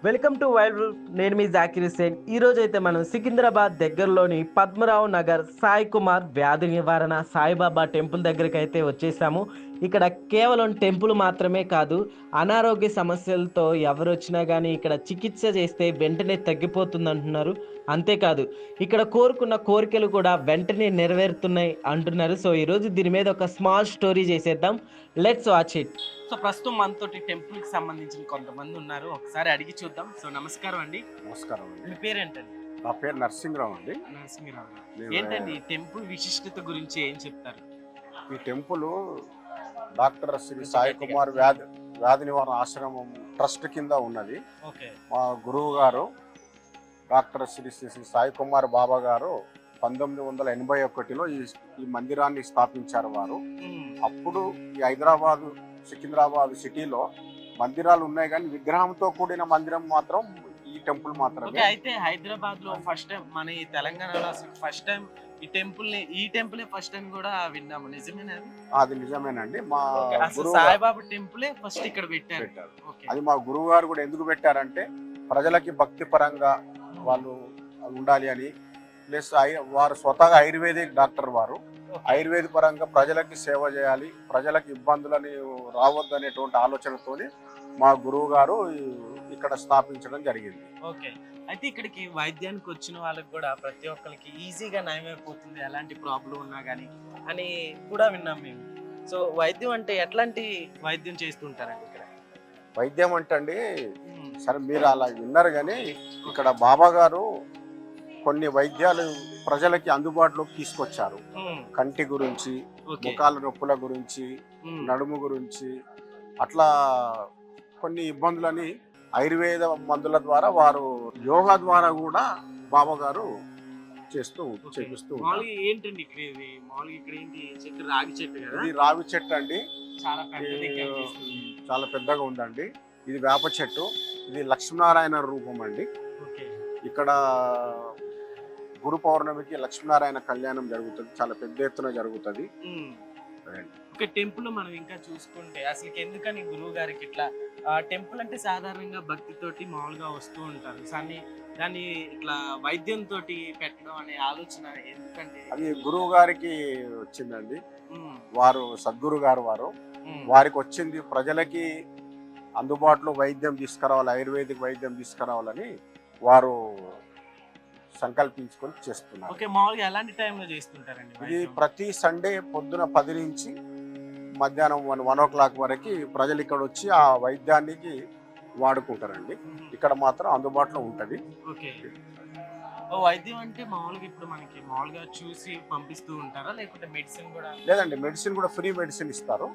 Welcome to wild wolf. నేను మీ జాకిర్ హుసేన్. ఈరోజు అయితే మనం సికింద్రాబాద్ దగ్గరలోని పద్మరావు నగర్ సాయి కుమార్ వ్యాధి నివారణ సాయిబాబా టెంపుల్ దగ్గరికి అయితే వచ్చేసాము. ఇక్కడ కేవలం టెంపుల్ మాత్రమే కాదు, అనారోగ్య సమస్యలతో ఎవరు వచ్చినా కానీ ఇక్కడ చికిత్స చేస్తే వెంటనే తగ్గిపోతుంది అంటున్నారు. అంతేకాదు, ఇక్కడ కోరుకున్న కోరికలు కూడా వెంటనే నెరవేరుతున్నాయి అంటున్నారు. సో ఈరోజు దీని మీద ఒక స్మాల్ స్టోరీ చేసేద్దాం. Let's watch it. సో ప్రస్తుతం మనతోటి టెంపుల్ కి సంబంధించిన కొంతమంది ఉన్నారు, ఒకసారి అడిగి చూద్దాం. సో నమస్కారం అండి. నమస్కారం అండి. మీ పేరేంటండి? నా పేరు నరసింహరావు అండి. నరసింహరావు. నేను- ఏంటండి టెంపుల్ విశిష్టత గురించి ఏం చెప్తారు? ఈ టెంపుల్ డాక్టర్ శ్రీ సాయి కుమార్ వ్యాధి నివారణ ఆశ్రమం ట్రస్ట్ కింద ఉన్నది. ఓకే. మా గురువు గారు డాక్టర్ శ్రీ సాయి కుమార్ బాబా గారు 1981లో ఈ మందిరాన్ని స్థాపించారు వారు. అప్పుడు ఈ హైదరాబాద్ సికింద్రాబాద్ సిటీలో మందిరాలు ఉన్నాయి, కానీ విగ్రహంతో కూడిన మందిరం మాత్రం ఈ టెంపుల్ మాత్రమే. అయితే హైదరాబాద్ లో ఫస్ట్ టైం, మన ఈ తెలంగాణలో అసలు ఫస్ట్ టైం ఈ టెంపుల్ ఫస్ట్ టైం కూడా విన్నాము. నిజమేనా? అది నిజమేనండి. మా గురువు సాయిబాబా టెంపుల్ ఫస్ట్ ఇక్కడ పెట్టారు. అది మా గురువు గారు కూడా ఎందుకు పెట్టారంటే ప్రజలకి భక్తి పరంగా వాళ్ళు ఉండాలి అని, ప్లస్ వారు స్వతహాగా ఆయుర్వేదిక్ డాక్టర్. వారు ఆయుర్వేద పరంగా ప్రజలకి సేవ చేయాలి, ప్రజలకు ఇబ్బందులని రావద్దు అనేటువంటి ఆలోచనతోని మా గురువు గారు ఇక్కడ స్థాపించడం జరిగింది. ఓకే. అయితే ఇక్కడికి వైద్యానికి వచ్చిన వాళ్ళకి కూడా ప్రతి ఒక్కరికి ఈజీగా నయమైపోతుంది, ఎలాంటి ప్రాబ్లం ఉన్నా కానీ అని కూడా విన్నాం మేము. సో వైద్యం అంటే ఎట్లాంటి వైద్యం చేస్తుంటారండి ఇక్కడ? వైద్యం అంటే అండి, సరే మీరు అలా విన్నారు, కానీ ఇక్కడ బాబా గారు కొన్ని వైద్యాలు ప్రజలకి అందుబాటులోకి తీసుకొచ్చారు. కంటి గురించి, ముఖాల నొప్పుల గురించి, నడుము గురించి, అట్లా కొన్ని ఇబ్బందులని ఆయుర్వేద మందుల ద్వారా, వారు యోగా ద్వారా కూడా బాబా గారు చేపిస్తూ ఏంటండి ఇక్కడ? ఇక్కడ ఏంటి చెట్టు? రాగి చెట్టు కదా? ఇది రావి చెట్టు అండి. చాలా చాలా పెద్దగా ఉందండి. ఇది వేప చెట్టు. ఇది లక్ష్మీనారాయణ రూపం అండి. ఇక్కడ గురు పౌర్ణమికి లక్ష్మీనారాయణ కళ్యాణం జరుగుతుంది, చాలా పెద్ద ఎత్తున జరుగుతుంది. ఒక టెంపుల్ మనం ఇంకా చూసుకుంటే అసలు ఎందుకని గురువు గారికి ఇట్లా టెంపుల్ అంటే సాధారణంగా భక్తితోటి మామూలుగా వస్తూ ఉంటారు, కానీ దాన్ని ఇట్లా వైద్యంతో పెట్టడం అనే ఆలోచన ఎందుకంటే? అది గురువు గారికి వచ్చిందండి. వారు సద్గురు గారు వారికి వచ్చింది ప్రజలకి అందుబాటులో వైద్యం తీసుకురావాలి, ఆయుర్వేదిక్ వైద్యం తీసుకురావాలని వారు సంకల్పించుకొని చేస్తున్నారు. ఓకే. మామూలుగా ఎలాంటి టైంలో చేస్తుంటారండి? ఇది ప్రతి సండే పొద్దున 10 నుంచి మధ్యాహ్నం 1 o'clock వరకు ప్రజలు ఇక్కడ వచ్చి ఆ వైద్యానికి వాడుకుంటారండి. ఇక్కడ మాత్రం అందుబాటులో ఉంటది. ఓకే. వైద్యం అంటే మామూలుగా ఇప్పుడు మనకి మామూలుగా చూసి పంపిస్తూ ఉంటారా, లేకపోతే మెడిసిన్ కూడా? లేదండి, మెడిసిన్ కూడా ఫ్రీ మెడిసిన్ ఇస్తారు.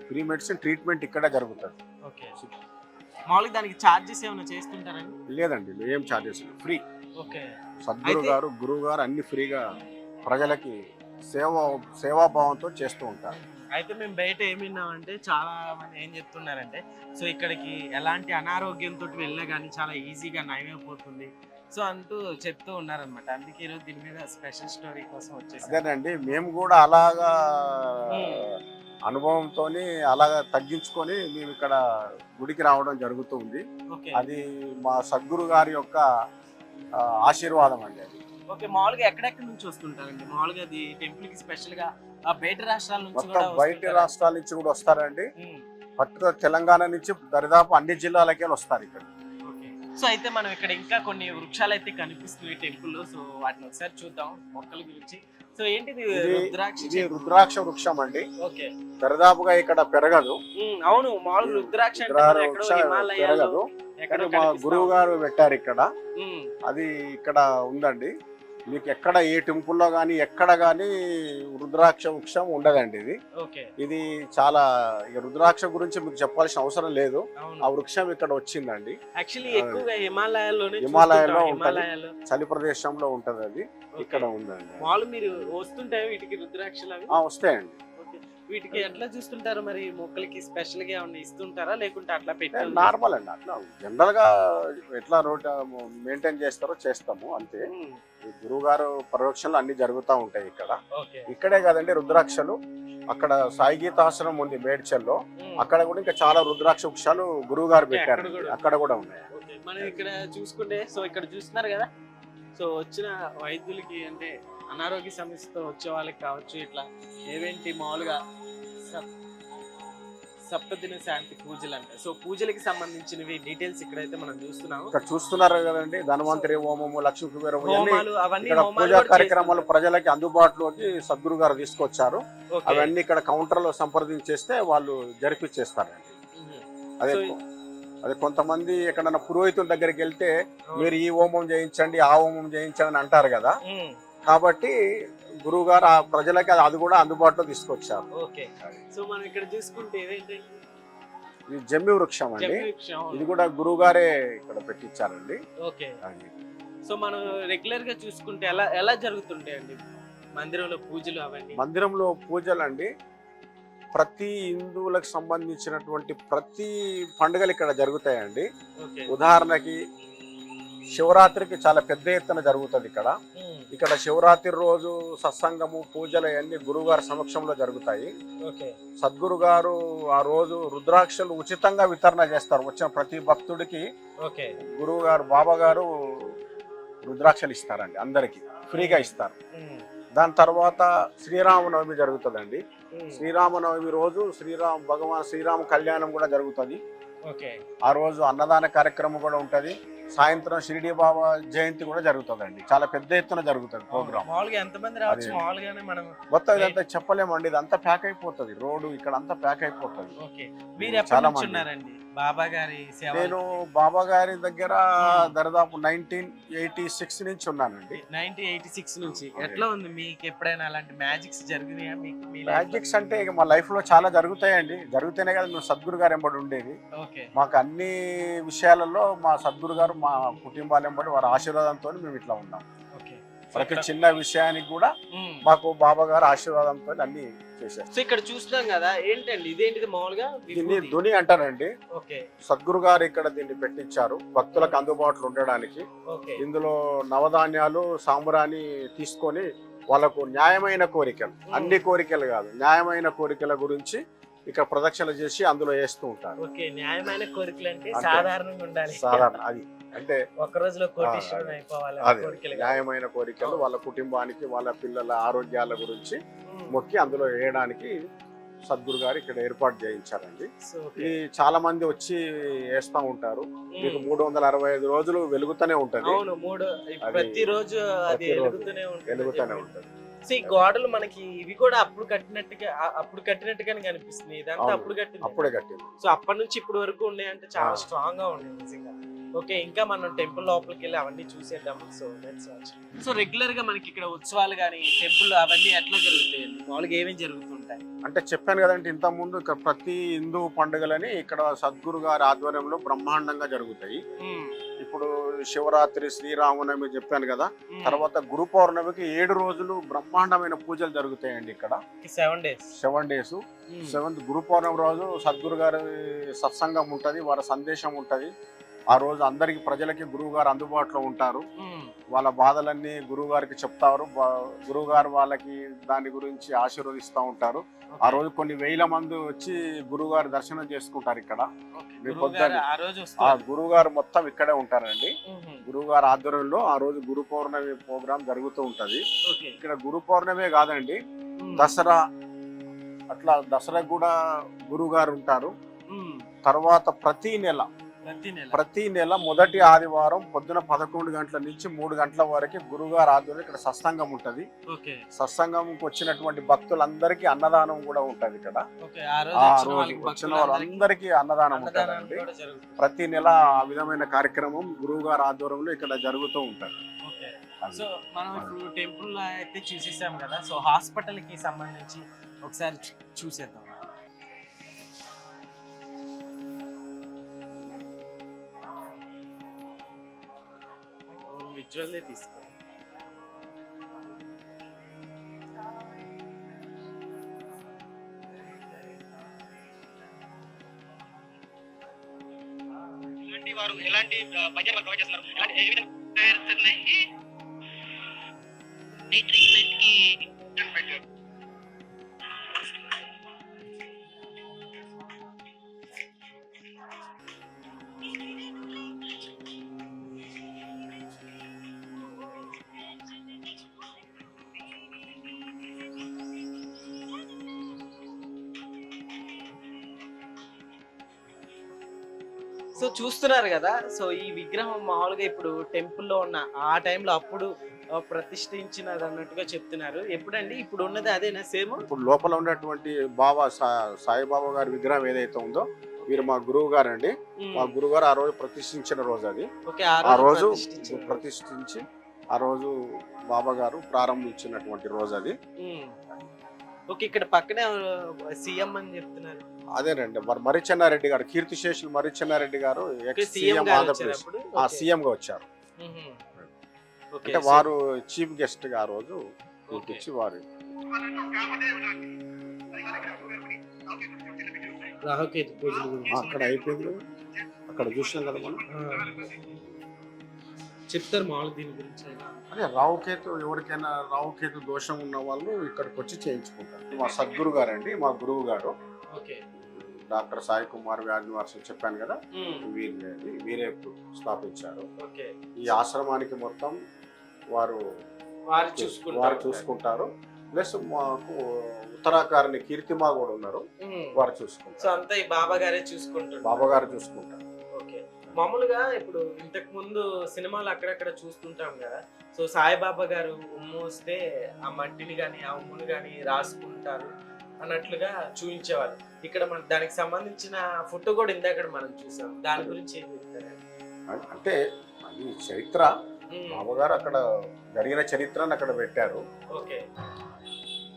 ఫ్రీ మెడిసిన్ ట్రీట్మెంట్ ఇక్కడ జరుగుతుంది. ఓకే. మామూలుగా దానికి చార్జెస్ ఏమైనా చేస్తుంటారండి? లేదండి, ఏం చార్జెస్, ఫ్రీ. ఓకే. సద్గురు గారు, గురువు గారు అన్ని ఫ్రీగా ప్రజలకి సేవాభావంతో చేస్తూ ఉంటారు. అయితే మేము బయట ఏం విన్నామంటే చాలా మంది ఏం చెప్తున్నారంటే, సో ఇక్కడికి ఎలాంటి అనారోగ్యంతో వెళ్ళినా కానీ చాలా ఈజీగా నయమైపోతుంది సో అంటూ చెప్తూ ఉన్నారనమాట. అందుకే ఈరోజు దీని మీద స్పెషల్ స్టోరీ కోసం వచ్చేసి. అదేనండి, మేము కూడా అలాగా అనుభవంతో అలాగా తగ్గించుకొని మేము ఇక్కడ గుడికి రావడం జరుగుతుంది. అది మా సద్గురు గారి యొక్క ఆశీర్వాదం అండి. అది ఓకే. మామూలుగా ఎక్కడెక్కడి నుంచి వస్తుంటారండి? మామూలుగా అది టెంపుల్ కి స్పెషల్ గా బయట రాష్ట్రాల నుంచి కూడా వస్తారండి. పట్టుగా తెలంగాణ నుంచి దరిదాపు అన్ని జిల్లాలకే వస్తారు ఇక్కడ. సో అయితే మనం ఇక్కడ ఇంకా కొన్ని వృక్షాలు అయితే కనిపిస్తున్నాయి టెంపుల్ లో. సో వాటిని ఒకసారి చూద్దాం, మొక్కల గురించి. సో ఏంటిది? రుద్రాక్ష వృక్షం అండి. ఓకే. దరిదాపుగా ఇక్కడ పెరగదు. అవును, మామూలు రుద్రాక్ష పెరగదు. మా గురువు గారు పెట్టారు ఇక్కడ. అది ఇక్కడ ఉందండి. మీకు ఎక్కడ ఏ టెంపుల్లో కానీ ఎక్కడ కానీ రుద్రాక్ష వృక్షం ఉండదండి. ఇది చాలా, రుద్రాక్ష గురించి మీకు చెప్పాల్సిన అవసరం లేదు. ఆ వృక్షం ఇక్కడ వచ్చిందండి. హిమాలయాల్లో ఉంటది, చలి ప్రదేశంలో ఉంటది. అది ఇక్కడ ఉందండి. మీరు వస్తుంటాయి వీటికి రుద్రాక్షలు? వస్తాయండి. వీటికి ఎట్లా చూస్తుంటారు మరి? మొక్కలకి స్పెషల్ గా ఏమన్నా ఇస్తుంటారా లేకుంటే అట్లా పెట్టి నార్మల్ అండి, అట్లా జనరల్ గా ఎట్లా రోడ్ మెయింటైన్ చేస్తారో చేస్తాము అంతే. ఈ గురువు గారు పరోక్షంలో అన్ని జరుగుతూ ఉంటాయి ఇక్కడ. ఇక్కడే కాదండి, రుద్రాక్షలు అక్కడ సాయి గీతాశ్రమం ఉంది మేడ్చల్లో, అక్కడ కూడా ఇంకా చాలా రుద్రాక్ష వృక్షాలు గురువు గారు పెట్టారు, అక్కడ కూడా ఉన్నాయి. మనం ఇక్కడ చూసుకుంటే, సో ఇక్కడ చూస్తున్నారు కదా, సో వచ్చిన వైద్యులకి అంటే అనారోగ్య సమస్యతో వచ్చే వాళ్ళకి కావచ్చు, ఇట్లా ఏవేంటి మామూలుగా సప్తదిన శాంతి పూజలు అంటే, సో పూజలకి సంబంధించినవి డీటెయిల్స్ ఇక్కడైతే మనం చూస్తున్నాము. ఇక్కడ చూస్తున్నారు కదండి, ధన్వంతరి హోమము, లక్ష్మీ కుబేర హోమాలు, అవన్నీ పూజా కార్యక్రమాలు ప్రజలకి అందుబాటులోకి సద్గురు గారు తీసుకొచ్చారు. అవన్నీ ఇక్కడ కౌంటర్ లో సంప్రదించేస్తే వాళ్ళు జరిపించేస్తారండి. అదే కొంతమంది ఎక్కడన్నా పురోహితుల దగ్గరికి వెళ్తే మీరు ఈ హోమం చేయించండి, ఆ హోమం చేయించండి అని అంటారు కదా, కాబట్టి గురువు గారు ఆ ప్రజలకి అది కూడా అందుబాటులో తీసుకొచ్చారు. సో మనం ఇక్కడ చూసుకుంటే ఇది జమ్మి వృక్షం అండి, ఇది కూడా గురువు గారే ఇక్కడ పెట్టించారండి. సో మనం రెగ్యులర్ గా చూసుకుంటే ఎలా జరుగుతుంటాయండి మందిరంలో పూజలు? అవన్నీ మందిరంలో పూజలు అండి, ప్రతి హిందువులకు సంబంధించినటువంటి ప్రతి పండుగలు ఇక్కడ జరుగుతాయండి. ఉదాహరణకి శివరాత్రికి చాలా పెద్ద ఎత్తున జరుగుతుంది ఇక్కడ. ఇక్కడ శివరాత్రి రోజు సత్సంగము, పూజలు అన్ని గురువుగారి సమక్షంలో జరుగుతాయి. సద్గురు గారు ఆ రోజు రుద్రాక్షలు ఉచితంగా వితరణ చేస్తారు. వచ్చిన ప్రతి భక్తుడికి గురువు గారు, బాబా గారు రుద్రాక్షలు ఇస్తారండి, అందరికి ఫ్రీగా ఇస్తారు. దాని తర్వాత శ్రీరామనవమి జరుగుతుందండి. శ్రీరామనవమి రోజు భగవాన్ శ్రీరామ కళ్యాణం కూడా జరుగుతుంది. ఆ రోజు అన్నదాన కార్యక్రమం కూడా ఉంటది. సాయంత్రం షిరిడి బాబా జయంతి కూడా జరుగుతుందండి, చాలా పెద్ద ఎత్తున జరుగుతుంది ప్రోగ్రామ్. మొత్తం ఇదంతా చెప్పలేమండి, ఇదంతా ప్యాక్ అయిపోతుంది, రోడ్డు ఇక్కడ అంతా ప్యాక్ అయిపోతుంది. చాలా మంది. నేను బాబా గారి దగ్గర దాదాపు 1986 నుంచి ఉన్నానండి. 1986 నుంచి. ఎట్లా ఉంది మీకు? ఎప్పుడైనా అలాంటి మ్యాజిక్స్ జరిగినాయా మీకు? మ్యాజిక్స్ అంటే ఇక మా లైఫ్ లో చాలా జరుగుతాయండి, జరుగుతూనే కదా మేము సద్గురు గారు ఎంబడి ఉండేది. మాకు అన్ని విషయాలలో మా సద్గురు గారు, మా కుటుంబాలు ఎంబడి వారి ఆశీర్వాదంతో మేము ఇట్లా ఉన్నాం. ప్రతి చిన్న విషయానికి కూడా మాకు బాబా గారు ఆశీర్వాదంతో అన్ని చేశారు. సో ఇక్కడ చూస్తున్నాం కదా, ఏంటండి ఇదేంటిది? మామూలుగా దీన్ని దుని అంటారండి. సద్గురు గారు ఇక్కడ దీన్ని పెట్టించారు భక్తులకు అందుబాటులో ఉండడానికి. ఇందులో నవధాన్యాలు, సాంబ్రాణి తీసుకొని వాళ్ళకు న్యాయమైన కోరికలు, అన్ని కోరికలు కాదు, న్యాయమైన కోరికల గురించి ఇక్కడ ప్రదక్షిణ చేసి అందులో వేస్తూ ఉంటారు. న్యాయమైన కోరికలు అంటే సాధారణంగా ఉండాలి, సాధారణ అది అంటే ఒక రోజులో కోటీశ్వరుడు అయిపోవాలి. న్యాయమైన కోరికలు వాళ్ళ కుటుంబానికి, వాళ్ళ పిల్లల ఆరోగ్యాల గురించి మొక్కి అందులో వేయడానికి సద్గురు గారు ఇక్కడ ఏర్పాటు చేయించారండి. ఇది చాలా మంది వచ్చి వేస్తా ఉంటారు. మీకు 365 రోజులు వెలుగుతూనే ఉంటది, ప్రతిరోజు వెలుగుతూనే ఉంటది. ఈ గోడలు మనకి ఇవి కూడా అప్పుడు కట్టినట్టుగానే కనిపిస్తుంది. ఇదంతా అప్పుడే కట్టింది. సో అప్పటి నుంచి ఇప్పటి వరకు ఉన్నాయంటే చాలా స్ట్రాంగ్ గా ఉంది నిజంగా. ఓకే, ఇంకా మనం టెంపుల్ లోపలికి వెళ్ళి అవన్నీ చూసేద్దాం. సో రెగ్యులర్ గా మనకి ఇక్కడ ఉత్సవాలు కానీ, టెంపుల్ అవన్నీ ఎట్లా జరుగుతాయండి? మామూలుగా ఏమేమి జరుగుతుంటాయి అంటే చెప్పాను కదండి ఇంత ముందు, ఇక్కడ ప్రతి హిందూ పండుగలని ఇక్కడ సద్గురు గారి ఆధ్వర్యంలో బ్రహ్మాండంగా జరుగుతాయి. ఇప్పుడు శివరాత్రి, శ్రీరామనవమి చెప్పాను కదా, తర్వాత గురు పౌర్ణమికి 7 రోజులు బ్రహ్మాండమైన పూజలు జరుగుతాయండి ఇక్కడ. 7 డేస్. 7th గురు పౌర్ణమి రోజు సద్గురు గారి సత్సంగం ఉంటది, వారి సందేశం ఉంటది. ఆ రోజు అందరికి ప్రజలకి గురువు గారు అందుబాటులో ఉంటారు. వాళ్ళ బాధలన్నీ గురువు గారికి చెప్తారు, గురువు గారు వాళ్ళకి దాని గురించి ఆశీర్వదిస్తూ ఉంటారు. ఆ రోజు కొన్ని వేల మంది వచ్చి గురువు గారి దర్శనం చేసుకుంటారు ఇక్కడ. గురువు గారు మొత్తం ఇక్కడే ఉంటారండి. గురువు గారి ఆధ్వర్యంలో ఆ రోజు గురు పౌర్ణమి ప్రోగ్రాం జరుగుతూ ఉంటది. ఇక్కడ గురు పౌర్ణమే కాదండి, దసరా, అట్లా దసరా కూడా గురువు గారు ఉంటారు. తర్వాత ప్రతి నెల మొదటి ఆదివారం పొద్దున 11 గంటల నుంచి 3 గంటల వరకు గురుగారు ఆధ్వర్యంలో ఇక్కడ సత్సంగం ఉంటది. సత్సంగంకి వచ్చినటువంటి భక్తులందరికీ అన్నదానం కూడా ఉంటది ఇక్కడ. ఆ రోజు వచ్చిన వాళ్ళందరికీ అన్నదానం ఉంటదండి. ప్రతి నెల ఆ విధమైన కార్యక్రమం గురువుగారు ఆధ్వర్యంలో ఇక్కడ జరుగుతూ ఉంటది. సో మనం ఇప్పుడు టెంపుల్ అయితే చూసేసాం కదా, సో హాస్పిటల్ కి సంబంధించి ఒకసారి చూసేద్దాం. విజువల్లే తీసుకో. ఎలాంటి వైద్యాలు ప్రొవైడ్ చేస్తున్నారు? ఎలాంటి ఏ విధంగా ఉన్నాయి? ఈ ట్రీట్మెంట్ కి సో చూస్తున్నారు కదా. సో ఈ విగ్రహం మామూలుగా ఇప్పుడు టెంపుల్లో ఉన్న ఆ టైంలో అప్పుడు ప్రతిష్ఠించినది అన్నట్టుగా చెప్తున్నారు. ఎప్పుడండి ఇప్పుడు ఉన్నది అదేనా సేమ్? ఇప్పుడు లోపల ఉన్నటువంటి సాయిబాబా గారి విగ్రహం ఏదైతే ఉందో, వీరు మా గురువు గారు అండి. మా గురువు గారు ఆ రోజు ప్రతిష్ఠించిన రోజు అది. ఆ రోజు ప్రతిష్ఠించి ఆ రోజు బాబా గారు ప్రారంభించినటువంటి రోజు అది. ఓకే, ఇక్కడ పక్కనే సీఎం అని చెప్తున్నారు. అదేనండి, మరి మర్రిచెన్నారెడ్డి గారు, కీర్తిశేషులు మర్రిచెన్నారెడ్డి గారు ఎక్స్ సీఎం ఆంధ్రప్రదేశ్ సీఎం గా వచ్చారు. అంటే వారు చీఫ్ గెస్ట్ గా ఆ రోజు కూర్చొచ్చి వారు రాహుకేతు పూజల గురించి అక్కడ అయిపోయింది. అక్కడ చూసినాం కదా మనం. చెప్తారు మామూలు దీని గురించి. అదే రాహుకేతు, ఎవరికైనా రాహుకేతు దోషం ఉన్న వాళ్ళు ఇక్కడికి వచ్చి చేయించుకుంటారు. మా సద్గురు గారు అండి, మా గురువు గారు డాక్టర్ సాయి కుమార్ వ్యాధినివారణ చెప్పాను కదా, వీరే స్థాపించారు. ఈ ఆశ్రమానికి మొత్తం వారు చూసుకుంటారు. ప్లస్ మాకు ఉత్తరాకారిణి కీర్తిమా కూడా ఉన్నారు, వారు చూసుకుంటారు. సో అంతా ఈ బాబా గారే చూసుకుంటారు. బాబా గారు చూసుకుంటారు. ఓకే, మామూలుగా ఇప్పుడు ఇంతకు ముందు సినిమాలు అక్కడక్కడ చూస్తుంటాం కదా. సో సాయిబాబా గారు ఉమ్ము వస్తే ఆ మట్టిని కానీ ఆ ఉమ్ముని కానీ రాసుకుంటారు అన్నట్లుగా చూపించేవారు. ఇక్కడ మన దానికి సంబంధించిన ఫోటో కూడా ఇందాక మనం చూసాం. దాని గురించి ఏం చెప్తారు? అంటే అది చరిత్ర, బాబాగారు అక్కడ జరిగిన చరిత్రను అక్కడ పెట్టారు. ఓకే,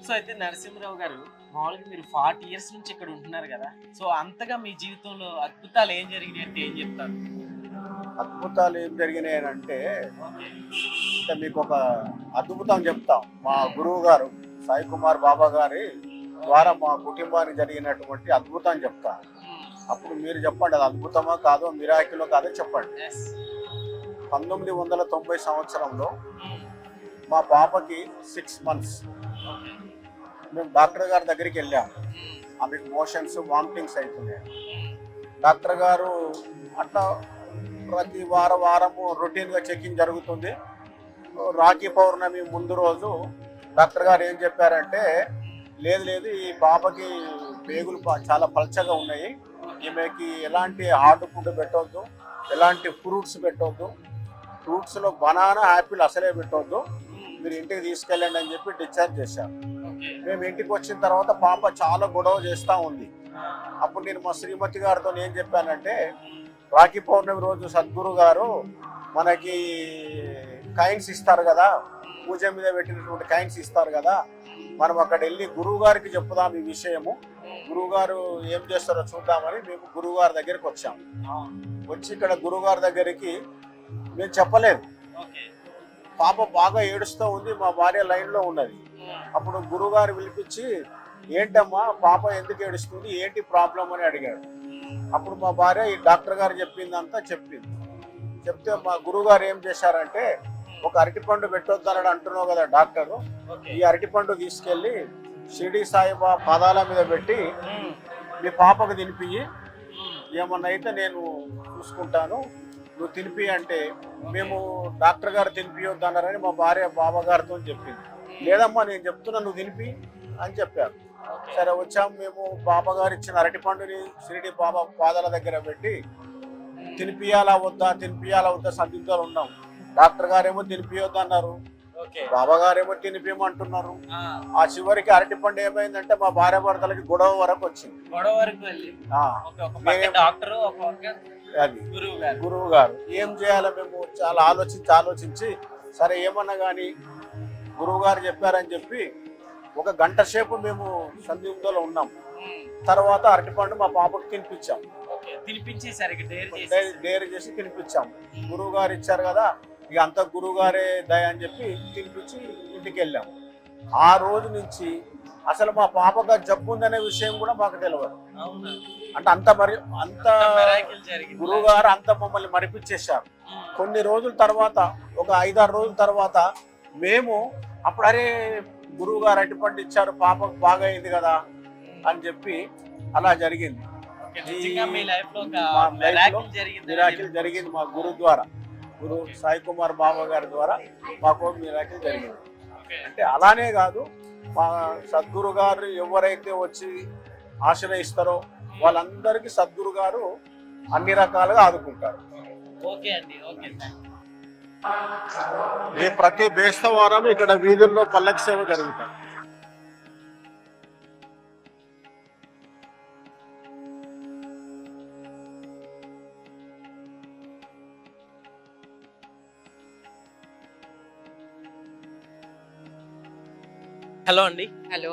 సో అయితే నరసింహరావు గారు మామూలుగా మీరు 40 years నుంచి ఇక్కడ ఉంటున్నారు కదా. సో అంతగా మీ జీవితంలో అద్భుతాలు ఏం జరిగినాయి అంటే ఏం చెప్తారు? అద్భుతాలు ఏం జరిగినాయి అంటే మీకు ఒక అద్భుతం చెప్తాం. మా గురువు గారు సాయి కుమార్ బాబా గారి ద్వారా మా కుటుంబానికి జరిగినటువంటి అద్భుతం చెప్తా. అప్పుడు మీరు చెప్పండి, అది అద్భుతమా కాదో, మిరాకిలో కాదో చెప్పండి. 1990 సంవత్సరంలో మా పాపకి 6 months మేము డాక్టర్ గారి దగ్గరికి వెళ్ళాము. ఆమెకు మోషన్స్, వామిటింగ్స్ అవుతున్నాయి. డాక్టర్ గారు అట్లా ప్రతి వారము రొటీన్గా చెకింగ్ జరుగుతుంది. రాఖీ పౌర్ణమి ముందు రోజు డాక్టర్ గారు ఏం చెప్పారంటే, లేదు ఈ పాపకి పేగులు చాలా పల్చగా ఉన్నాయి, ఈమెకి ఎలాంటి హార్డ్ ఫుడ్ పెట్టవద్దు, ఎలాంటి ఫ్రూట్స్ పెట్టవద్దు, ఫ్రూట్స్లో బనానా, యాపిల్ అసలే పెట్టవద్దు, మీరు ఇంటికి తీసుకెళ్ళండి అని చెప్పి డిశ్చార్జ్ చేశారు. మేము ఇంటికి వచ్చిన తర్వాత పాప చాలా గొడవ చేస్తూ ఉంది. అప్పుడు నేను మా శ్రీమతి గారితో ఏం చెప్పానంటే, రాఖీ పౌర్ణమి రోజు సద్గురు గారు మనకి కాయిన్స్ ఇస్తారు కదా, పూజ మీద పెట్టినటువంటి కాయిన్స్ ఇస్తారు కదా, మనం అక్కడ వెళ్ళి గురువు గారికి చెప్పుదాం ఈ విషయము, గురువు గారు ఏం చేస్తారో చూద్దామని మేము గురువు గారి దగ్గరికి వచ్చాము. వచ్చి ఇక్కడ గురువు గారి దగ్గరికి మేము చెప్పలేదు. పాప బాగా ఏడుస్తూ ఉంది, మా భార్య లైన్లో ఉన్నది. అప్పుడు గురువు గారు పిలిపించి, ఏంటమ్మా పాప ఎందుకు ఏడుస్తుంది, ఏంటి ప్రాబ్లం అని అడిగాడు. అప్పుడు మా భార్య ఈ డాక్టర్ గారు చెప్పిందంతా చెప్పింది. చెప్తే మా గురువు గారు ఏం చేశారంటే, ఒక అరటిపండు పెట్టొద్దన్నాడు అంటున్నావు కదా డాక్టరు, ఈ అరటిపండు తీసుకెళ్ళి షిరిడి సాయిబాబా పాదాల మీద పెట్టి మీ పాపకు తినిపియ్యి, ఏమన్నా అయితే నేను చూసుకుంటాను, నువ్వు తినిపి అంటే, మేము డాక్టర్ గారు తినిపియొద్దు అన్నారని మా భార్య బాబా గారితో చెప్పింది. లేదమ్మా నేను చెప్తున్నా, నువ్వు తినిపి అని చెప్పారు. సరే వచ్చాము. మేము బాబా గారు ఇచ్చిన అరటిపండుని షిరిడి బాబా పాదాల దగ్గర పెట్టి తినిపియాలా వద్దా సందిగ్ధాలు ఉన్నాం. డాక్టర్ గారేమో తినిపియొద్దు అన్నారు, బాబా గారేమో తినిపియమంటున్నారు. ఆ చివరికి అరటిపండు ఏమైందంటే మా భార్య భర్తలకి గొడవ వరకు వచ్చింది. అది గురువు గారు ఏం చేయాలో మేము చాలా ఆలోచించి సరే ఏమన్నా కానీ గురువు గారు చెప్పారని చెప్పి 1 గంట సేపు మేము సందిగ్ధంలో ఉన్నాం. తర్వాత అరటిపండు మా పాపకు తినిపించాం. డేర్ చేసి తినిపించాం. గురువు గారు ఇచ్చారు కదా, ఇక అంత గురువు గారే దయ అని చెప్పి తినిపించి ఇంటికి వెళ్ళాము. ఆ రోజు నుంచి అసలు మా పాపగా జబ్బు ఉందనే విషయం కూడా మాకు తెలియదు. అవునా? అంటే అంత మిరాకిల్ జరిగింది. గురువు గారు అంత మమ్మల్ని మరిపించేశారు. కొన్ని రోజుల తర్వాత, ఒక 5-6 రోజుల తర్వాత మేము అప్పుడు అరే గురువు గారు అరటిపండు ఇచ్చారు, పాపకు బాగా అయింది కదా అని చెప్పి అలా జరిగింది. నిజంగా మీ లైఫ్ లో ఒక మా లైఫ్ లో మిరాకిల్ జరిగింది. మిరాకిల్ జరిగింది మా గురు ద్వారా, గురు సాయి కుమార్ బాబా గారి ద్వారా మాకు మిరాకిల్ జరిగింది. అంటే అలానే కాదు, మా సద్గురు గారు ఎవరైతే వచ్చి ఆశ్రయిస్తారో వాళ్ళందరికీ సద్గురు గారు అన్ని రకాలుగా ఆదుకుంటారు. ఓకే అండి, ఓకే. ప్రతి బేస్తవారం ఇక్కడ వీధుల్లో పల్లకి సేవ జరుగుతుంది. హలో అండి. హలో.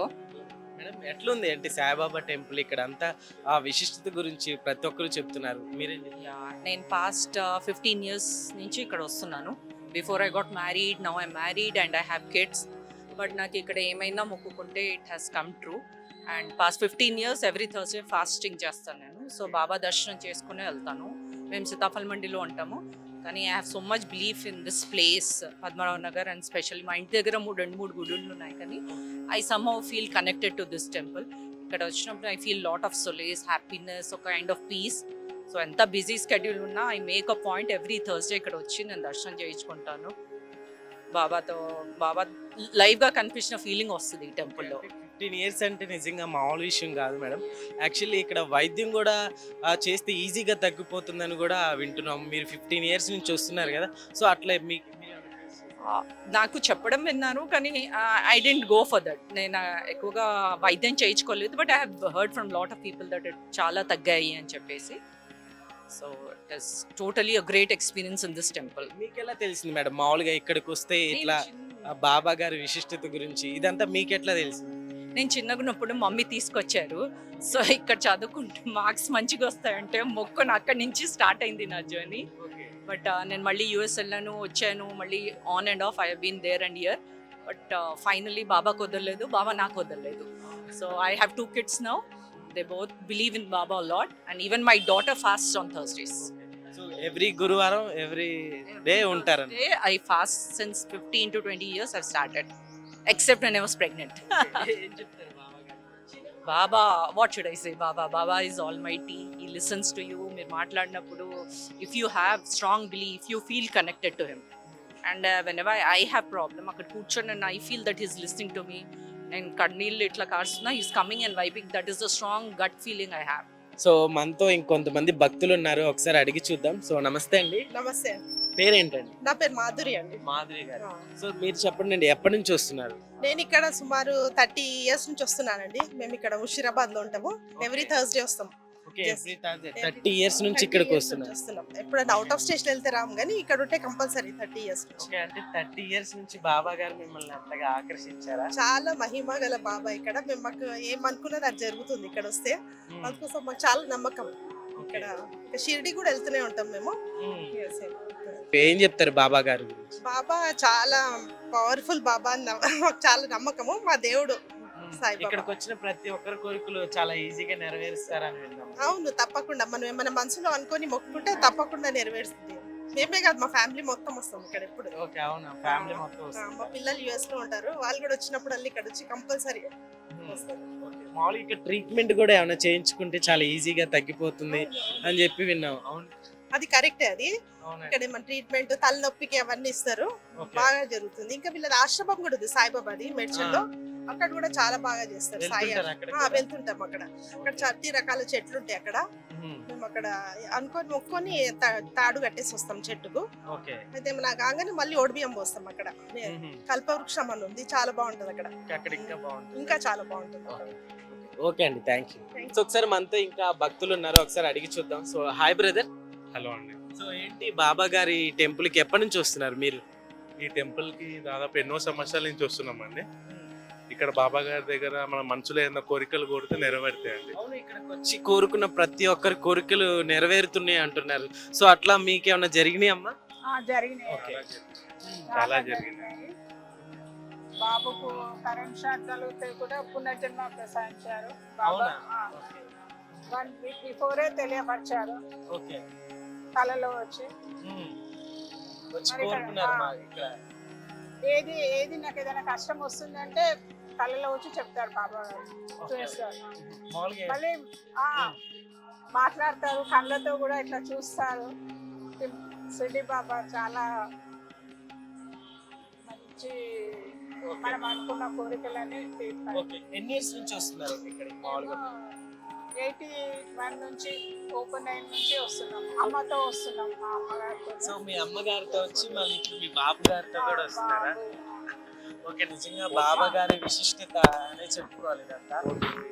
మేడం, ఎట్లుంది అంటే సాయిబాబా టెంపుల్ ఇక్కడ అంతా ఆ విశిష్టత గురించి ప్రతి ఒక్కరు చెప్తున్నారు, మీరేం చెప్తారు? నేను పాస్ట్ 15 years నుంచి ఇక్కడ వస్తున్నాను. Before I got married, now I married and I have kids. But నాకు ఇక్కడ ఏమైనా మొక్కుకుంటే it has come true. And past 15 years every Thursday fasting చేస్తాను నేను. సో బాబా దర్శనం చేసుకునే వెళ్తాను. మేము సీతాఫల్ మండిలో ఉంటాము, కానీ I have so much belief in this place Padmanabha Nagar. And specially మా ఇంటి దగ్గర 2-3 గుడులు ఉన్నాయి, కానీ I somehow feel connected to this temple. ఇక్కడ వచ్చినప్పుడు I feel lot of solace, happiness, ఒక కైండ్ ఆఫ్ పీస్. సో ఎంత బిజీ స్కెడ్యూల్ ఉన్నా I make a point every Thursday ఇక్కడ వచ్చి నేను దర్శనం చేయించుకుంటాను. బాబా లైవ్గా కనిపించిన ఫీలింగ్ వస్తుంది ఈ టెంపుల్లో. 15 years అంటే నిజంగా మామూలు విషయం కాదు మేడం. యాక్చువల్లీ ఇక్కడ వైద్యం కూడా చేస్తే ఈజీగా తగ్గిపోతుందని కూడా వింటున్నాం. మీరు 15 years నుంచి వస్తున్నారు కదా, సో అట్లా మీకు నాకు చెప్పడం విన్నాను, కానీ I didn't go for that. నేను ఎక్కువగా వైద్యం చేయించుకోలేదు, but I have heard from lot of people that it చాలా తగ్గాయి అని చెప్పేసి. So it is totally a great experience in this temple. మీకు ఎలా తెలిసింది మేడం మామూలుగా ఇక్కడికి వస్తే ఇట్లా బాబా గారి విశిష్టత గురించి ఇదంతా మీకు ఎట్లా తెలిసింది? నేను చిన్నగా ఉన్నప్పుడు మమ్మీ తీసుకొచ్చారు. సో ఇక్కడ చదువుకుంటే మార్క్స్ మంచిగా వస్తాయంటే మొక్కుని అక్కడి నుంచి స్టార్ట్ అయింది నా జర్నీ. బట్ నేను మళ్ళీ యూఎస్ వెళ్ళాను, వచ్చాను, మళ్ళీ on and off I have been there and here. But finally బాబాకు వదలలేదు, బాబా నాకు వదలలేదు. So I have 2 kids now. They both believe in Baba a lot, and even my daughter fasts on Thursdays. So every గురువారం every day ఉంటారు? I fast since 15 to 20 years I've started, except when I was pregnant. Baba, what should I say? Baba is almighty. He listens to you. మీరు మాట్లాడినప్పుడు if you have strong belief, you feel connected to him. And whenever I have problem, అక్కడ కూర్చొని and I feel that he's listening to me. నేను కన్నీళ్ళు ఇట్లా కారుస్తున్నా, he's coming and wiping. That is the strong gut feeling I have. So మనతో ఇంకొంతమంది భక్తులు ఉన్నారు, ఒకసారి అడిగి చూద్దాం. సో నమస్తే అండి. నమస్తే. పేరేంటండి? నా పేరు మాధురి అండి. మాధురి గారు. సో మీరు చెప్పండి అండి, ఎప్పటి నుంచి వస్తున్నారు? నేను ఇక్కడ సుమారు 30 years నుంచి వస్తున్నానండి. మేము ఇక్కడ ముషీరాబాద్ లో ఉంటాము. ఎవ్రీ థర్స్డే వస్తాం. ఓకే, ఎవ్రీ థర్స్డే 30 years నుంచి ఇక్కడికి వస్తున్నాం. ఎప్పుడైనా అవుట్ ఆఫ్ స్టేషన్ వెళ్తే రాము, కానీ ఇక్కడ ఉంటే కంపల్సరీ 30 years నుంచి. ఓకే, అంటే 30 years నుంచి బాబా గారు మిమ్మల్ని అంతగా ఆకర్షించారా? చాలా మహిమ గల బాబా ఇక్కడ. మేము మాకు ఏమనుకున్నది అది జరుగుతుంది ఇక్కడ వస్తే. అందుకోసం మాకు చాలా నమ్మకం. ఇక్కడ షిరిడి కూడా వెళ్తూనే ఉంటాం మేము. ఏం చెప్తారు బాబా గారు గురించి? బాబా చాలా పవర్ఫుల్ బాబా అని మాకు చాలా నమ్మకము. మా దేవుడు సాయిబాబా. ఇక్కడికి వచ్చిన ప్రతి ఒక్కరి కోరికలు చాలా ఈజీగా నెరవేరుస్తారని విన్నాం. అవును, తప్పకుండా. మనం మన మనసులో అనుకొని మొక్కుకుంటే తప్పకుండా నెరవేరుస్తుంది. మేమే కాదు, మా ఫ్యామిలీ మొత్తం వస్తాం ఇక్కడ ఎప్పుడు. ఓకే, అవునా? ఫ్యామిలీ మొత్తం వస్తారు. మా పిల్లలు యుఎస్ లో ఉంటారు, వాళ్ళు కూడా వచ్చినప్పుడు ఇక్కడ వచ్చి కంపల్సరీ వస్తారు. మామూలుగా ఇక్కడ ట్రీట్మెంట్ కూడా ఏమైనా చేయించుకుంటే చాలా ఈజీగా తగ్గిపోతుంది అని చెప్పి విన్నాం. అవును, అది కరెక్టే. అది ఇక్కడ మన ట్రీట్మెంట్ తలనొప్పికి అవన్నీ ఇస్తారు, బాగా జరుగుతుంది. ఇంకా వీళ్ళ ఆశ్రమం కూడా ఉంది సాయిబాబాది మేడ్చల్ లో. అక్కడ కూడా చాలా బాగా చేస్తారు. సాయి వెళ్తుంటాం. అక్కడ అన్ని రకాల చెట్లు ఉంటాయి అక్కడ. మేము అక్కడ అనుకొని మొక్కుకొని తాడు కట్టేసి వస్తాం చెట్టుకు. అయితే మన కాగానే మళ్ళీ ఓడిబియ్యం పోస్తాం. అక్కడ కల్పవృక్షం అని ఉంది, చాలా బాగుంటది అక్కడ. ఇంకా చాలా బాగుంటుంది. ఓకే అండి, థ్యాంక్ యూ. సో ఒకసారి మనతో ఇంకా భక్తులు ఉన్నారు, ఒకసారి అడిగి చూద్దాం. So hi brother. హలో అండి. సో ఏంటి బాబా గారి టెంపుల్ కి ఎప్పటి నుంచి వస్తున్నారు మీరు? ఈ టెంపుల్ కి దాదాపు ఎన్నో సంవత్సరాల నుంచి వస్తున్నామండి. ఇక్కడ బాబా గారి దగ్గర మన మనసులో ఏదైనా కోరికలు కోరితే నెరవేరుతాయండి. అవును, ఇక్కడికి వచ్చి కోరుకున్న ప్రతి ఒక్కరి కోరికలు నెరవేరుతున్నాయి అంటున్నారు. సో అట్లా మీకేమన్నా జరిగినాయి అమ్మా? జరిగినాయి. చాలా జరిగింది. బాబుకు కరెంట్ షాక్ తగిలితే కూడా పునర్జన్మ ప్రసాదించారు బాబా. అవునా? 1 వీక్ బిఫోరే తెలియపరిచారు ఓకే. కళలో వచ్చి. వచ్చి మరి ఇక్కడ, కోరుకున్నారు మా ఇక్కడ. ఏది నాకు ఏదైనా కష్టం వస్తుందంటే కళలో వచ్చి చెప్తారు బాబా గారు. చూస్తారు. మామూలుగా మళ్ళీ మాట్లాడతారు, కళ్ళతో కూడా ఇట్లా చూస్తారు. షిరిడి బాబా చాలా మంచి, మనం అనుకున్న కోరికలని తీర్చారు. ఓకే. ఎన్ని ఇయర్స్ నుంచి వస్తున్నారు ఇక్కడ మామూలుగా? 81 నుంచి ఓపెన్ అయిన నుంచి వస్తున్నాం, అమ్మతో వస్తున్నాం, మా అమ్మగారితో. సో మీ అమ్మగారితో వచ్చి మళ్ళీ ఇప్పుడు మీ బాబు గారితో కూడా వస్తున్నారా? ఓకే. నిజంగా బాబా గారి విశిష్టత అనే చెప్పుకోవాలి ఇదంతా.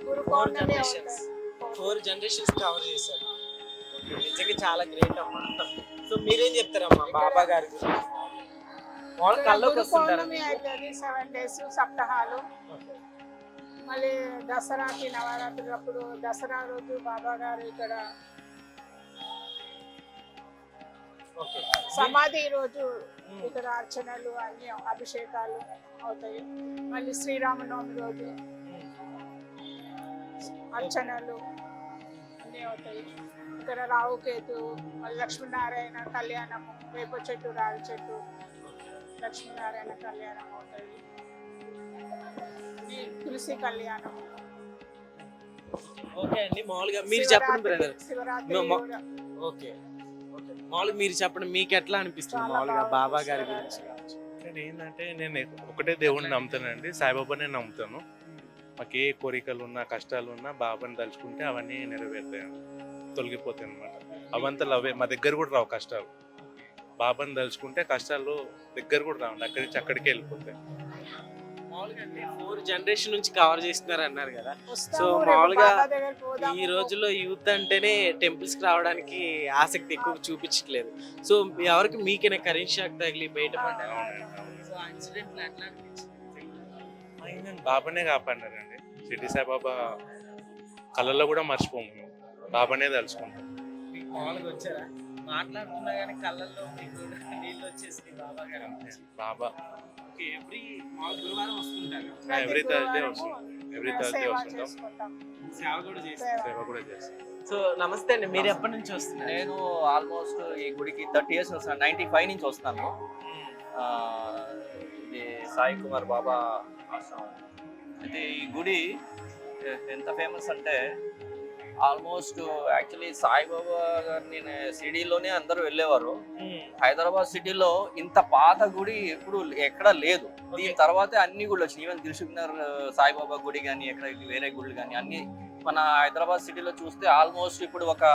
గురు 4 పౌర్ణమి జనరేషన్స్ 4 జనరేషన్స్ కవర్ చేశారు. ఓకే. నిజంగా చాలా గ్రేట్ అమ్మా. సో మీరేం చెప్తారమ్మా బాబా గారి గురించి? వాళ్ళు కల్లోకి గురు వస్తుంటారు. పౌర్ణమి అవుతుంది, 7 days సప్తాహాలు. మళ్ళీ దసరాకి నవరాత్రులప్పుడు దసరా రోజు బాబా గారు ఇక్కడ ఓకే. సమాధి రోజు ఇక్కడ అర్చనలు అన్ని అభిషేకాలు అవుతాయి. మళ్ళీ శ్రీరామనవమి రోజు అర్చనలు అన్నీ అవుతాయి. ఇక్కడ రావుకేతు, మళ్ళీ లక్ష్మీనారాయణ కళ్యాణము, వేప చెట్టు, రావి చెట్టు, లక్ష్మీనారాయణ కళ్యాణం అవుతుంది. ఈ తులసి కళ్యాణం. ఓకే అండి. మామూలుగా మీరు చెప్పండి బ్రదర్. శివరాత్రి మా- కూడా ఓకే. ఓకే. మామూలుగా మీరు చెప్పండి, మీకు ఎట్లా అనిపిస్తుంది చాలా మామూలుగా బాగా బాబా గారి అనిపిస్తుంది. గురించి? కానీ ఏంటంటే నేను ఒకటే దేవుడిని నమ్ముతానండి, సాయిబాబానే నమ్ముతాను. మాకు ఏ కోరికలు ఉన్నా కష్టాలు ఉన్నా బాబాని తలుచుకుంటే అవన్నీ నెరవేరుతాయి, తొలగిపోతాయి అనమాట. అవంతలు అవే మా దగ్గర కూడా రావు కష్టాలు. బాబాని తలుచుకుంటే కష్టాలు దగ్గర కూడా రావండి, అక్కడి నుంచి అక్కడికే వెళ్ళిపోతాయి. మామూలుగా అండి 4 జనరేషన్ నుంచి కవర్ చేస్తున్నారు అన్నారు కదా. వస్తాము, సో రేపు మామూలుగా బాబా దగ్గరికి పోదాము. ఈ రోజుల్లో యూత్ అంటేనే టెంపుల్స్ కి రావడానికి ఆసక్తి ఎక్కువ చూపించట్లేదు. సో ఎవరికి మీకైనా కరెంట్ షాక్ తగిలి బయటపడ్డారు. సో ఆ ఇన్సిడెంట్ ఎట్లా అనిపించింది? ఆయన బాబానే కాపాడినారండి. షిరిడి సాయిబాబా కళ్ళల్లో కూడా మర్చిపోము మేము, బాబానే తలుచుకుంటాం. మీకు మామూలుగా వచ్చారా? మాట్లాడుతున్నా కానీ కళ్ళల్లో మీకు నీళ్ళు వచ్చేసి బాబా గారు బాబా ఎవ్రీ గురువారం వస్తుంటారు. ప్రతి ఎవ్రీ థర్స్డే గురువారము వస్తుంది, ఎవ్రీ థర్స్డే సేవ వస్తుంటాం, చేసుకుంటాం. సేవ కూడా చేస్తారు. సేవ. సేవ కూడా చేస్తాం. సో నమస్తే అండి, మీరు ఎప్పటి నుంచి వస్తున్నారు? నేను ఆల్మోస్ట్ ఈ గుడికి 30 years వస్తాను, 95 నుంచి వస్తాను. ఆ, ఇది సాయి కుమార్ బాబా ఆశ్రమం. అయితే ఈ గుడి ఎంత ఫేమస్ అంటే ఆల్మోస్ట్ యాక్చువల్లీ సాయిబాబా గారిని సిటీలోనే అందరూ వెళ్ళేవారు. హైదరాబాద్ సిటీలో ఇంత పాత గుడి ఎప్పుడు ఎక్కడ లేదు. దీని తర్వాతే అన్ని గుళ్ళు వచ్చినాయి. ఈవెన్ దిల్సుఖ్నగర్ సాయిబాబా గుడి కానీ ఎక్కడ వేరే గుళ్ళు కానీ అన్ని మన హైదరాబాద్ సిటీలో చూస్తే ఆల్మోస్ట్ ఇప్పుడు ఒక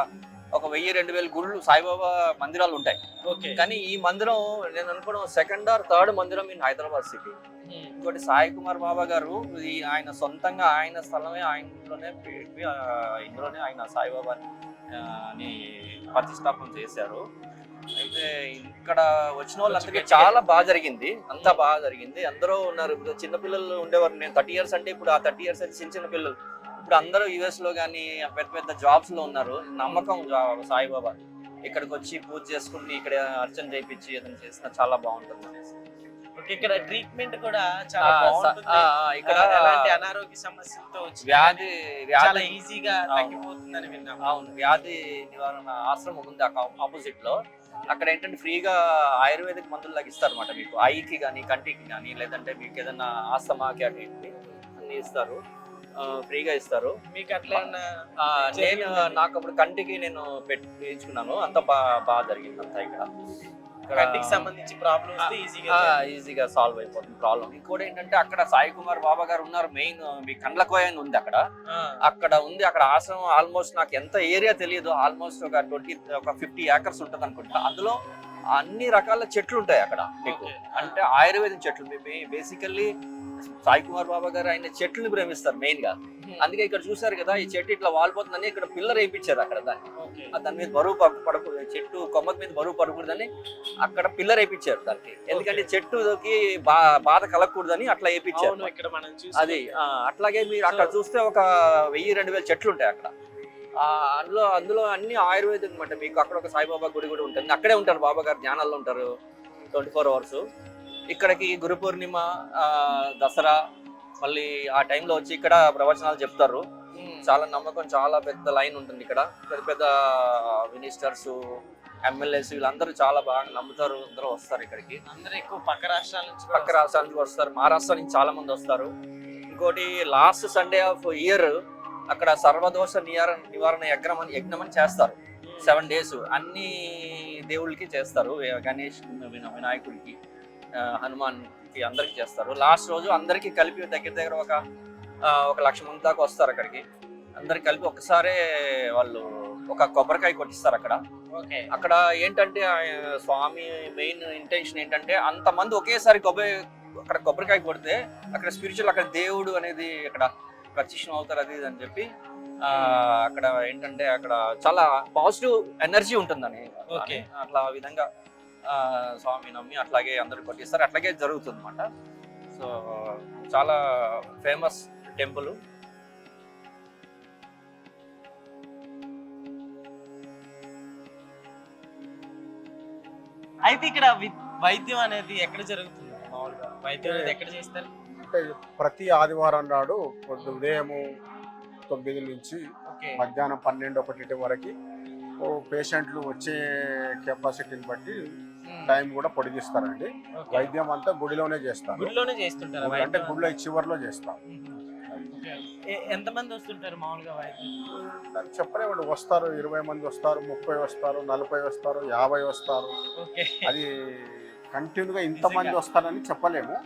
1000-2000 గుళ్ళు సాయిబాబా మందిరాలు ఉంటాయి. ఓకే. కానీ ఈ మందిరం నేను అనుకోవడం 2nd or 3rd మందిరం ఇన్ హైదరాబాద్ సిటీ. ఇంకోటి సాయి కుమార్ బాబా గారు ఆయన సొంతంగా ఆయన స్థలమే, ఆయన ఇందులోనే ఆయన సాయిబాబా అని ప్రతిష్టాపన చేశారు. అయితే ఇక్కడ వచ్చిన వాళ్ళందరికీ చాలా బాగా జరిగింది, అంతా బాగా జరిగింది. అందరూ ఉన్నారు. ఇప్పుడు చిన్నపిల్లలు ఉండేవారు. నేను 30 years అంటే ఇప్పుడు ఆ 30 years అయితే చిన్న పిల్లలు ఇప్పుడు అందరూ US లో కానీ పెద్ద పెద్ద జాబ్స్ లో ఉన్నారు. నమ్మకం సాయిబాబా ఇక్కడికి వచ్చి పూజ చేసుకుని ఇక్కడ అర్చన చేయించి ఏదైనా చేసినా చాలా బాగుంటుంది అనేసి. ఓకే. ఇక్కడ ట్రీట్మెంట్ కూడా చాలా ఆ, బాగుంటుంది. ఇక్కడ ఎలాంటి అనారోగ్య సమస్యలతో వచ్చి వ్యాధి చాలా ఈజీగా తగ్గిపోతుందని విన్నాము. అవును, వ్యాధి నివారణ ఆశ్రమం ఉంది ఆపోజిట్ లో. అక్కడ ఏంటంటే ఫ్రీగా ఆయుర్వేదిక్ మందులు లభిస్తారు అనమాట. మీకు ఐకి కానీ కంటికి కానీ లేదంటే మీకు ఏదైనా ఆస్తమాకి అటు అన్ని ఇస్తారు, ఫ్రీగా ఇస్తారు. మీకు అట్లా ఏమన్నా నేను నాకు అప్పుడు కంటికి నేను వేయించుకున్నాను, అంత బాగా జరిగింది అంతా. ఇక్కడ కంటికి సంబంధించి ప్రాబ్లమ్ వస్తే ఈజీగా సాల్వ్ అయిపోతుంది ప్రాబ్లం. ఇంకోటి ఏంటంటే అక్కడ సాయి కుమార్ బాబా గారు ఉన్నారు. మెయిన్ మీ కండ్లకోయ అని ఉంది అక్కడ ఉంది. అక్కడ ఆశ్రమం ఆల్మోస్ట్ నాకు ఎంత ఏరియా తెలియదు, ఆల్మోస్ట్ ఒక 50 acres ఉంటుంది అనుకుంటా. అందులో అన్ని రకాల చెట్లు ఉంటాయి అక్కడ మీకు. అంటే ఆయుర్వేదం చెట్లు. బేసికల్లీ సాయి కుమార్ బాబా గారు ఆయన చెట్లని ప్రేమిస్తారు మెయిన్ గా. అందుకే ఇక్కడ చూసారు కదా, ఈ చెట్టు ఇట్లా వాలిపోతుందని ఇక్కడ పిల్లర్ వేయించారు అక్కడ. దాని మీద బరువు పడకూడదు, చెట్టు కొమ్మ మీద బరువు పడకూడదని అక్కడ పిల్లర్ వేయించారు దానికి. ఎందుకంటే చెట్టుకి బాధ కలగకూడదని అట్లా వేయించారు. అది అట్లాగే మీరు అక్కడ చూస్తే ఒక 1000-2000 చెట్లు ఉంటాయి అక్కడ. అందులో అన్ని ఆయుర్వేదం అనమాట. మీకు అక్కడ ఒక సాయిబాబా గుడి కూడా ఉంటుంది. అక్కడే ఉంటారు బాబా గారు, ధ్యానాల్లో ఉంటారు 24 hours. ఇక్కడికి గురు పూర్ణిమ, దసరా, మళ్ళీ ఆ టైంలో వచ్చి ఇక్కడ ప్రవచనాలు చెప్తారు. చాలా నమ్మకం, చాలా పెద్ద లైన్ ఉంటుంది ఇక్కడ. పెద్ద పెద్ద మినిస్టర్స్, ఎమ్మెల్యేస్ వీళ్ళందరూ చాలా బాగా నమ్ముతారు. అందరూ వస్తారు ఇక్కడికి. అందరూ ఎక్కువ పక్క రాష్ట్రాల నుంచి వస్తారు. మహారాష్ట్ర నుంచి చాలా మంది వస్తారు. ఇంకోటి లాస్ట్ సండే ఆఫ్ ఇయర్ అక్కడ సర్వదోష నివారణ యజ్ఞం అని చేస్తారు. 7 days అన్ని దేవుళ్ళకి చేస్తారు. గణేష్, వినాయకుడికి, హనుమాన్కి అందరికి చేస్తారు. లాస్ట్ రోజు అందరికి కలిపి దగ్గర ఒక 1,00,000 మంది దాకా వస్తారు అక్కడికి. అందరికి కలిపి ఒకసారే వాళ్ళు ఒక కొబ్బరికాయ కొట్టిస్తారు అక్కడ. అక్కడ ఏంటంటే స్వామి మెయిన్ ఇంటెన్షన్ ఏంటంటే అంతమంది ఒకేసారి అక్కడ కొబ్బరికాయ కొడితే అక్కడ స్పిరిచువల్, అక్కడ దేవుడు అనేది అక్కడ ప్రత్యక్షం అవుతారు అది అని చెప్పి అక్కడ ఏంటంటే అక్కడ చాలా పాజిటివ్ ఎనర్జీ ఉంటుందని అట్లా విధంగా స్వామి నమ్మి అట్లాగే అందరు కొట్టిస్తారు. అట్లాగే జరుగుతుంది అన్నమాట. సో చాలా ఫేమస్ టెంపుల్. అయితే ఇక్కడ వైద్యం అనేది ఎక్కడ జరుగుతుంది? మామూలుగా వైద్యం అనేది ఎక్కడ చేస్తారు? అంటే ప్రతి ఆదివారం నాడు ఉదయం 9 నుంచి మధ్యాహ్నం 12-1 వరకు పేషెంట్లు వచ్చే కెపాసిటీని బట్టి టైం కూడా పొడిగిస్తారండి. వైద్యం అంతా గుడిలోనే చేస్తారు. గుడిలోనే చేస్తుంటారు అంటే గుడిలో చివరిలో చేస్తాం. ఎంతమంది వస్తుంటారు మామూలుగా వైద్యం? చెప్పలేమండి. వస్తారు 20 మంది వస్తారు, 30 వస్తారు, 40 వస్తారు, 50 వస్తారు. అది కంటిన్యూగా ఇంతమంది వస్తారని చెప్పలేము.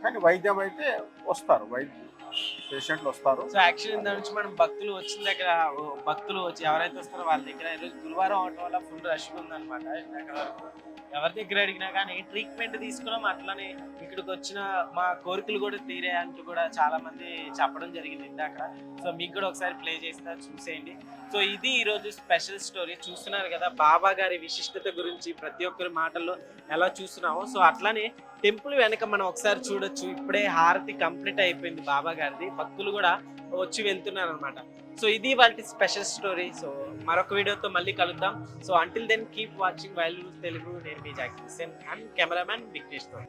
కానీ వైద్యం అయితే వస్తారు, పేషెంట్లు వస్తారు. సో యాక్చువల్లీ దాని నుంచి మనం భక్తులు వచ్చిన దగ్గర ఎవరైతే వస్తారో వాళ్ళ దగ్గర ఈరోజు గురువారం అవడం వల్ల ఫుల్ రష్ ఉందన్నమాట. ఎవరి దగ్గర అడిగినా కానీ ట్రీట్మెంట్ తీసుకున్నాం. అట్లానే ఇక్కడికి వచ్చిన మా కోరికలు కూడా తీరే అంటూ కూడా చాలా మంది చెప్పడం జరిగింది ఇందాక. సో మీకు కూడా ఒకసారి ప్లే చేస్తా, చూసేయండి. సో ఇది ఈరోజు స్పెషల్ స్టోరీ. చూస్తున్నారు కదా బాబా గారి విశిష్టత గురించి ప్రతి ఒక్కరి మాటల్లో ఎలా చూస్తున్నామో. సో అట్లానే టెంపుల్ వెనక మనం ఒకసారి చూడొచ్చు. ఇప్పుడే హారతి కంప్లీట్ అయిపోయింది బాబా గారిది. భక్తులు కూడా వచ్చి వెళ్తున్నారు అనమాట. సో ఇది వాళ్ళ స్పెషల్ స్టోరీ. సో మరొక వీడియోతో మళ్ళీ కలుద్దాం. So until then keep watching wild Telugu. నేను మీ జాకీ హుస్సేన్ అండ్ కెమెరామ్యాన్ విఘ్నేష్ తో.